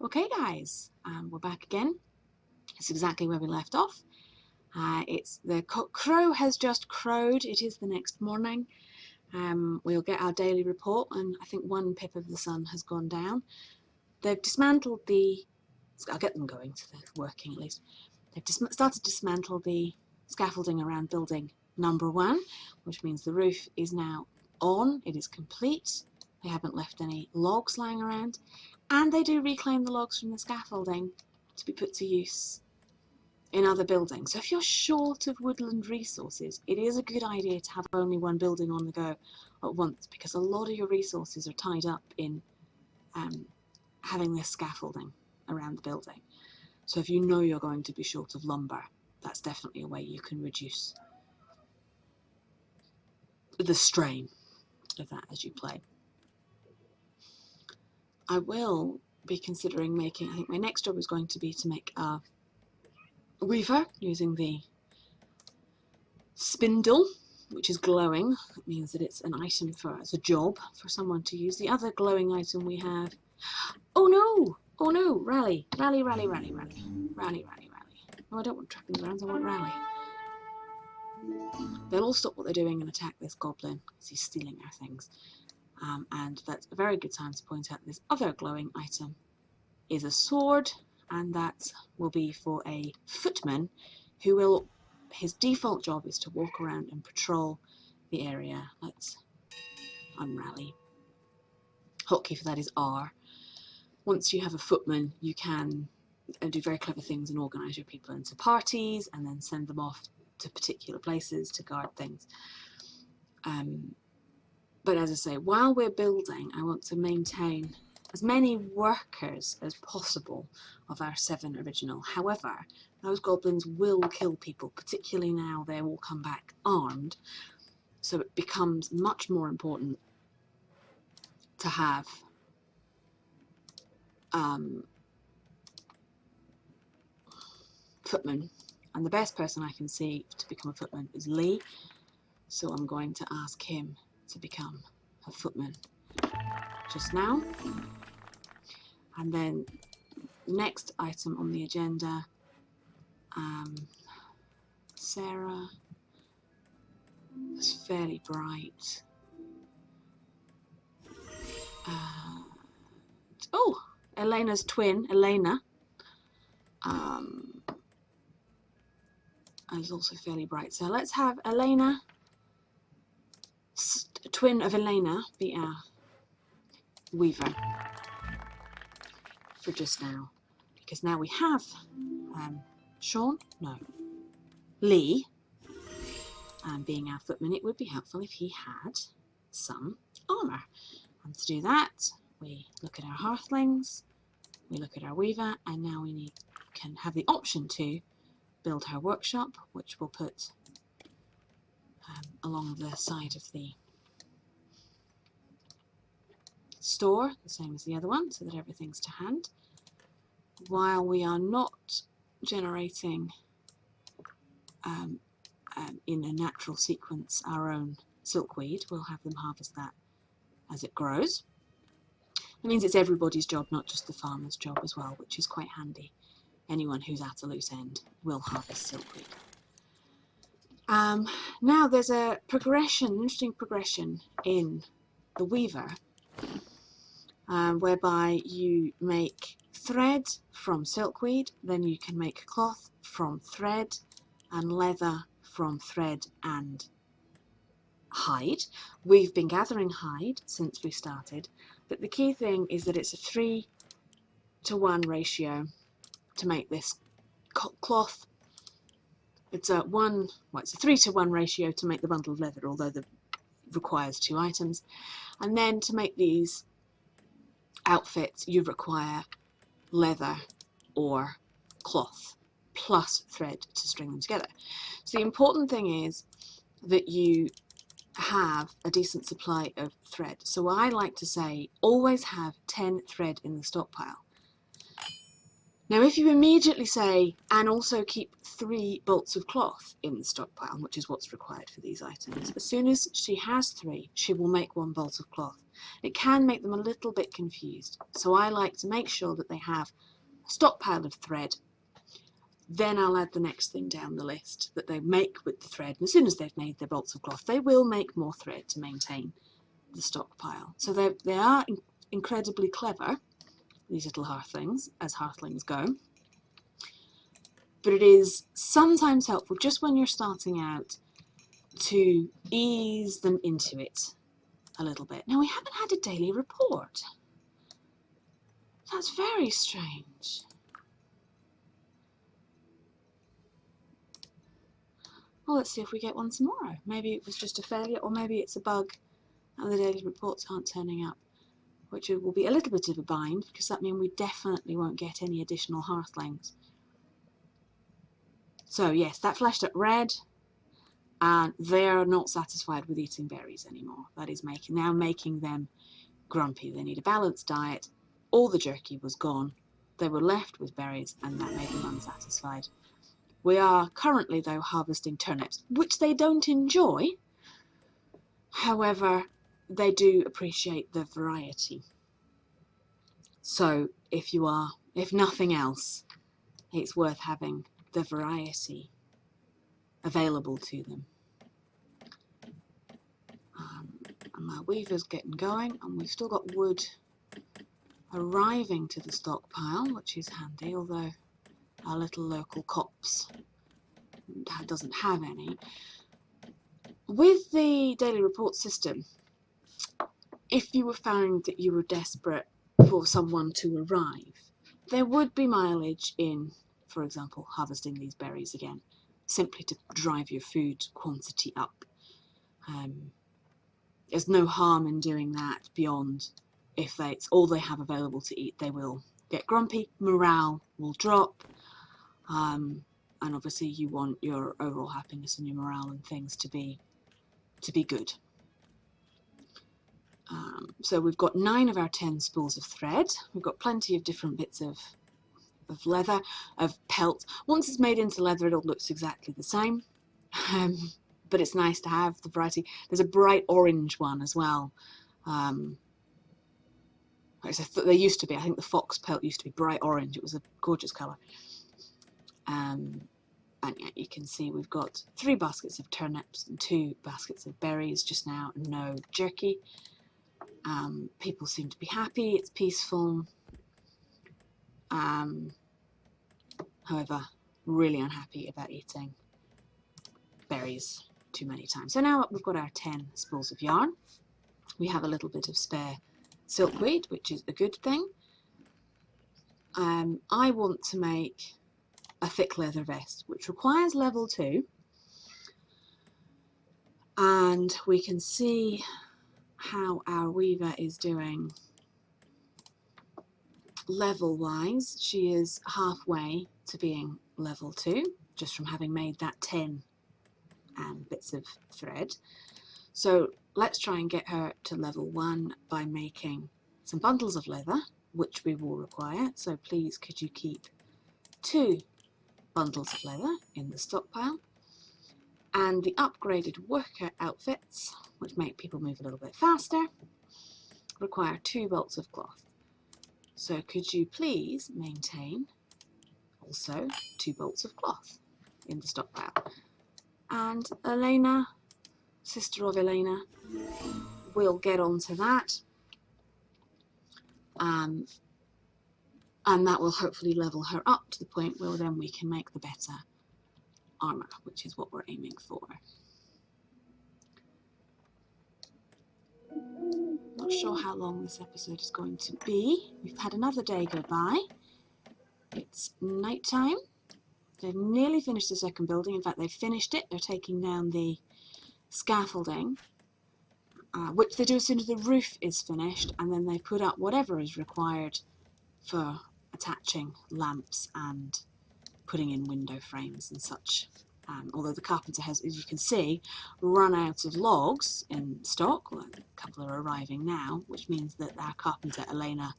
Okay guys, we're back again. It's exactly where we left off. It's the crow has just crowed. It is the next morning. We'll get our daily report, and I think one pip of the sun has gone down. They've dismantled the... I'll get them going so they're working at least. They've started to dismantle the scaffolding around building number 1, which means the roof is now on. It is complete. They haven't left any logs lying around. And they do reclaim the logs from the scaffolding to be put to use in other buildings. So if you're short of woodland resources, it is a good idea to have only one building on the go at once, because a lot of your resources are tied up in having this scaffolding around the building. So if you know you're going to be short of lumber, that's definitely a way you can reduce the strain of that as you play. I will be considering making, I think my next job is going to be to make a weaver using the spindle, which is glowing. That means that it's an item it's a job for someone to use. The other glowing item we have, oh no, rally. No, I don't want trapping grounds, I want rally. They'll all stop what they're doing and attack this goblin because he's stealing our things. And that's a very good time to point out this other glowing item is a sword, and that will be for a footman who will, his default job is to walk around and patrol the area. Let's unrally. Hotkey for that is R. Once you have a footman, you can do very clever things and organise your people into parties and then send them off to particular places to guard things. But as I say, while we're building, I want to maintain as many workers as possible of our 7 original. However, those goblins will kill people, particularly now they all come back armed. So it becomes much more important to have footmen. And the best person I can see to become a footman is Lee. So I'm going to ask him to become a footman just now. And then the next item on the agenda, Sarah is fairly bright. Oh, Elena's twin, Elena, is also fairly bright. So let's have Elena, twin of Elena, be our weaver for just now, because now we have Lee being our footman. It would be helpful if he had some armour, and to do that we look at our hearthlings, we look at our weaver, and now we can have the option to build our workshop, which we'll put along the side of the store, the same as the other one, so that everything's to hand. While we are not generating in a natural sequence our own silkweed, we'll have them harvest that as it grows. That means it's everybody's job, not just the farmer's job as well, which is quite handy. Anyone who's at a loose end will harvest silkweed. Now there's a progression, interesting progression in the weaver, whereby you make thread from silkweed, then you can make cloth from thread, and leather from thread and hide. We've been gathering hide since we started, but the key thing is that it's a 3-to-1 ratio to make this cloth. It's a 3-to-1 ratio to make the bundle of leather, although it requires 2 items. And then to make these outfits, you require leather or cloth plus thread to string them together. So the important thing is that you have a decent supply of thread. So I like to say always have 10 thread in the stockpile. Now if you immediately say, and also keep 3 bolts of cloth in the stockpile, which is what's required for these items, as soon as she has 3, she will make 1 bolt of cloth. It can make them a little bit confused. So I like to make sure that they have a stockpile of thread. Then I'll add the next thing down the list that they make with the thread. And as soon as they've made their bolts of cloth, they will make more thread to maintain the stockpile. So they are incredibly clever, these little hearthlings, as hearthlings go. But it is sometimes helpful, just when you're starting out, to ease them into it a little bit. Now, we haven't had a daily report. That's very strange. Well, let's see if we get one tomorrow. Maybe it was just a failure, or maybe it's a bug and the daily reports aren't turning up, which will be a little bit of a bind, because that means we definitely won't get any additional hearthlings. So yes, that flashed up red, and they're not satisfied with eating berries anymore. That is now making them grumpy. They need a balanced diet. All the jerky was gone. They were left with berries, and that made them unsatisfied. We are currently, though, harvesting turnips, which they don't enjoy. However, they do appreciate the variety. So if nothing else, it's worth having the variety available to them. And my weaver's getting going, and we've still got wood arriving to the stockpile, which is handy, although our little local copse doesn't have any. With the daily report system, if you were found that you were desperate for someone to arrive, there would be mileage in, for example, harvesting these berries again, simply to drive your food quantity up. There's no harm in doing that beyond, if it's all they have available to eat, they will get grumpy, morale will drop, and obviously you want your overall happiness and your morale and things to be good. So we've got 9 of our 10 spools of thread. We've got plenty of different bits of leather, of pelt. Once it's made into leather, it all looks exactly the same. But it's nice to have the variety. There's a bright orange one as well. There used to be, I think the fox pelt used to be bright orange. It was a gorgeous colour. And yeah, you can see we've got 3 baskets of turnips and 2 baskets of berries just now, and no jerky. People seem to be happy, it's peaceful. However, really unhappy about eating berries too many times. So now we've got our 10 spools of yarn. We have a little bit of spare silkweed, which is a good thing. I want to make a thick leather vest, which requires level 2. And we can see how our weaver is doing level wise. She is halfway to being level 2, just from having made that 10 bits of thread. So let's try and get her to level 1 by making some bundles of leather, which we will require. So please could you keep 2 bundles of leather in the stockpile. And the upgraded worker outfits, which make people move a little bit faster, require 2 bolts of cloth. So could you please maintain also 2 bolts of cloth in the stockpile. And Elena, sister of Elena, will get onto that. And that will hopefully level her up to the point where then we can make the better armour, which is what we're aiming for. Not sure how long this episode is going to be. We've had another day go by. It's night time. They've nearly finished the second building. In fact, they've finished it. They're taking down the scaffolding, which they do as soon as the roof is finished, and then they put up whatever is required for attaching lamps and putting in window frames and such. Although the carpenter has, as you can see, run out of logs in stock. Well, a couple are arriving now, which means that our carpenter, Elena,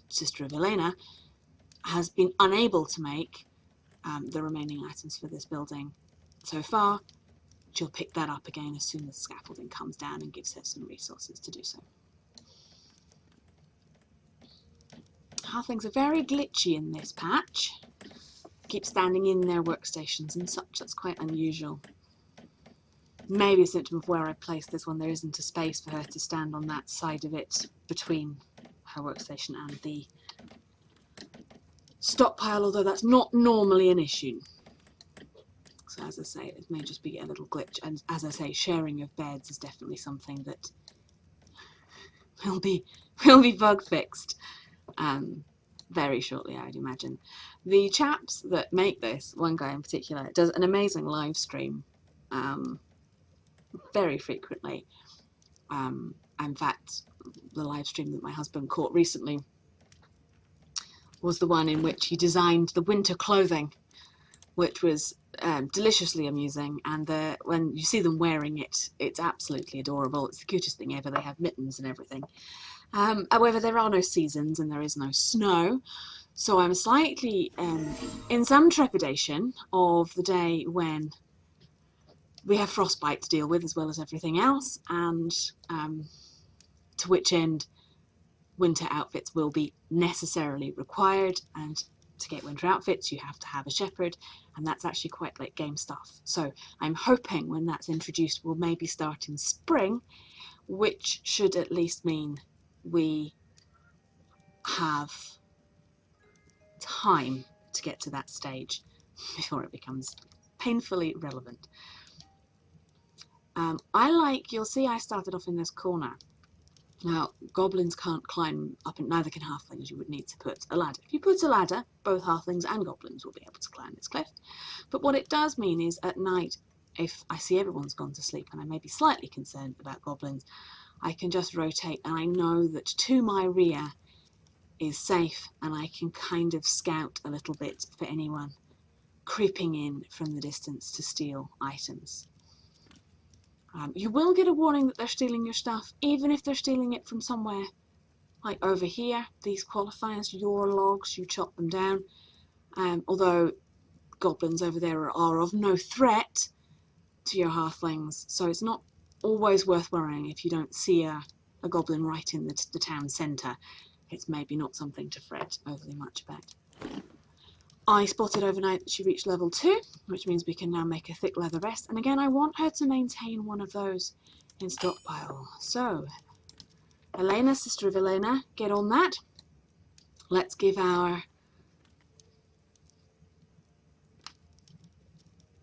sister of Elena, has been unable to make the remaining items for this building so far. She'll pick that up again as soon as the scaffolding comes down and gives her some resources to do so. Halflings are very glitchy in this patch. Keep standing in their workstations and such. That's quite unusual. Maybe a symptom of where I placed this one. There isn't a space for her to stand on that side of it between her workstation and the stockpile, although that's not normally an issue. So as I say, it may just be a little glitch. And as I say, sharing of beds is definitely something that will be bug fixed very shortly, I would imagine. The chaps that make this, one guy in particular, does an amazing live stream very frequently. In fact, the live stream that my husband caught recently was the one in which he designed the winter clothing, which was deliciously amusing, and when you see them wearing it, it's absolutely adorable. It's the cutest thing ever. They have mittens and everything. However, there are no seasons and there is no snow, so I'm slightly in some trepidation of the day when we have frostbite to deal with as well as everything else, and to which end winter outfits will be necessarily required, and to get winter outfits you have to have a shepherd, and that's actually quite late game stuff. So I'm hoping when that's introduced we'll maybe start in spring, which should at least mean we have time to get to that stage before it becomes painfully relevant. You'll see I started off in this corner. Now, goblins can't climb up, and neither can halflings. You would need to put a ladder. If you put a ladder, both halflings and goblins will be able to climb this cliff. But what it does mean is at night, if I see everyone's gone to sleep and I may be slightly concerned about goblins, I can just rotate and I know that to my rear is safe, and I can kind of scout a little bit for anyone creeping in from the distance to steal items. You will get a warning that they're stealing your stuff, even if they're stealing it from somewhere like over here. These qualify as your logs, you chop them down. Although goblins over there are of no threat to your halflings, so it's not always worth worrying if you don't see a goblin right in the town centre. It's maybe not something to fret overly much about. I spotted overnight that she reached level 2, which means we can now make a thick leather vest. And again, I want her to maintain one of those in stockpile. So, Elena, sister of Elena, get on that. Let's give our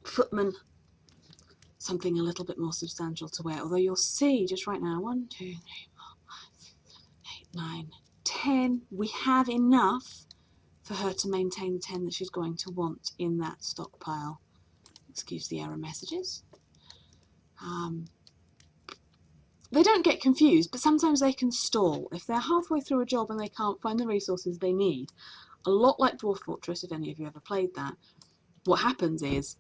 footman something a little bit more substantial to wear. Although you'll see just right now, 1, 2, 3, 4, 5, 8, 9, 10. We have enough for her to maintain the 10 that she's going to want in that stockpile. Excuse the error messages. They don't get confused, but sometimes they can stall. If they're halfway through a job and they can't find the resources they need, a lot like Dwarf Fortress, if any of you ever played that, what happens is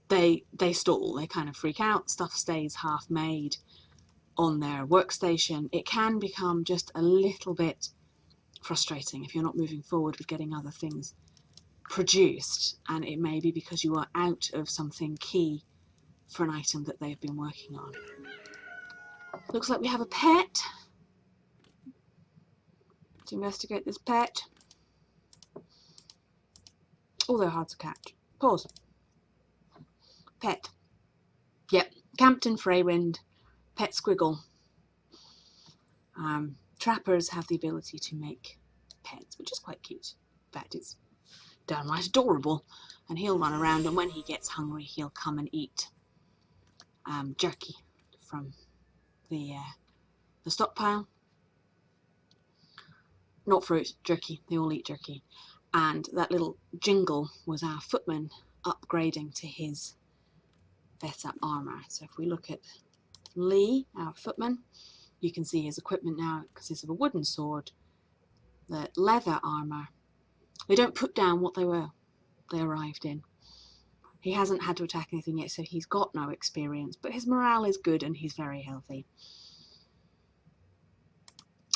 they stall. They kind of freak out. Stuff stays half made on their workstation. It can become just a little bit frustrating if you're not moving forward with getting other things produced, and it may be because you are out of something key for an item that they've been working on. Looks like we have a pet. To investigate this pet. Oh, they're hard to catch. Pause. Pet. Yep, Campton Freywind, pet squiggle. Trappers have the ability to make pets, which is quite cute. In fact, it's downright adorable. And he'll run around, and when he gets hungry, he'll come and eat jerky from the stockpile. Not fruit, jerky. They all eat jerky. And that little jingle was our footman upgrading to his better armour. So if we look at Lee, our footman, you can see his equipment now consists of a wooden sword, the leather armour. They don't put down what they arrived in. He hasn't had to attack anything yet, so he's got no experience, but his morale is good and he's very healthy.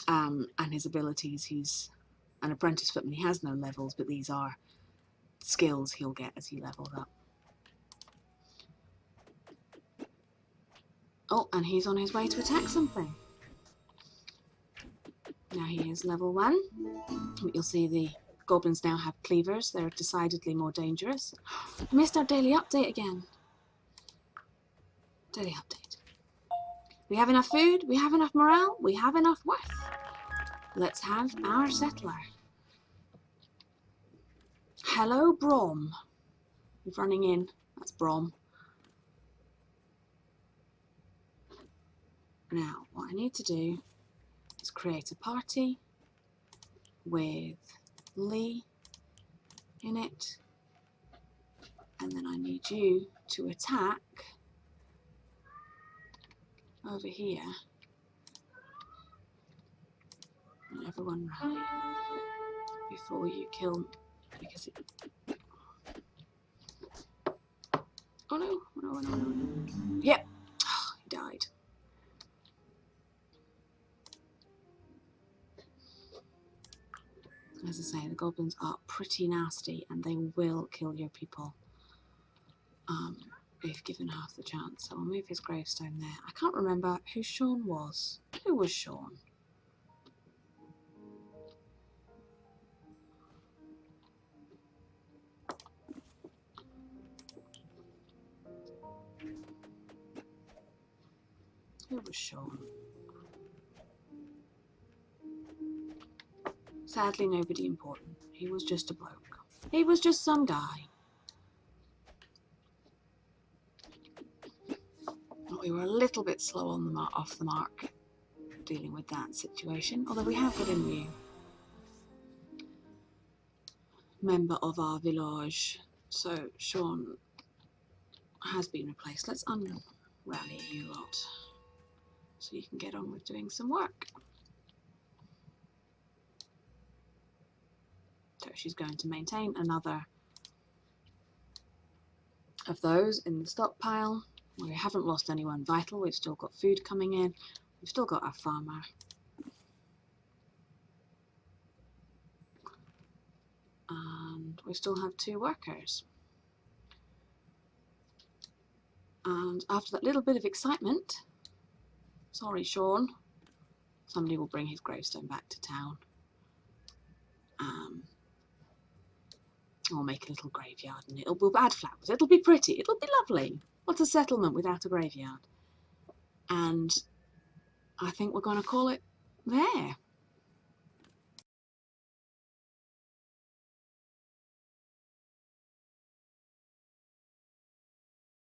And his abilities, he's an apprentice footman. He has no levels, but these are skills he'll get as he levels up. Oh, and he's on his way to attack something. Now he is level 1. You'll see the goblins now have cleavers. They're decidedly more dangerous. I missed our daily update again. Daily update. We have enough food, we have enough morale, we have enough worth. Let's have our settler. Hello, Brom. He's running in. That's Brom. Now, what I need to do is create a party with Lee in it. And then I need you to attack over here. And everyone rally before you kill me, because it... Oh no, no, no, no, no. Yep, oh, he died. As I say, the goblins are pretty nasty and they will kill your people if given half the chance. So I'll move his gravestone there. I can't remember who Sean was. Who was Sean? Who was Sean? Sadly, nobody important. He was just a bloke. He was just some guy. We were a little bit slow on the off the mark dealing with that situation, although we have got a new member of our village. So Sean has been replaced. Let's unrally you lot so you can get on with doing some work. So she's going to maintain another of those in the stockpile. We haven't lost anyone vital. We've still got food coming in. We've still got our farmer. And we still have 2 workers. And after that little bit of excitement, sorry Sean, somebody will bring his gravestone back to town. Or make a little graveyard, and we'll add flowers. It'll be pretty. It'll be lovely. What's a settlement without a graveyard? And I think we're going to call it there.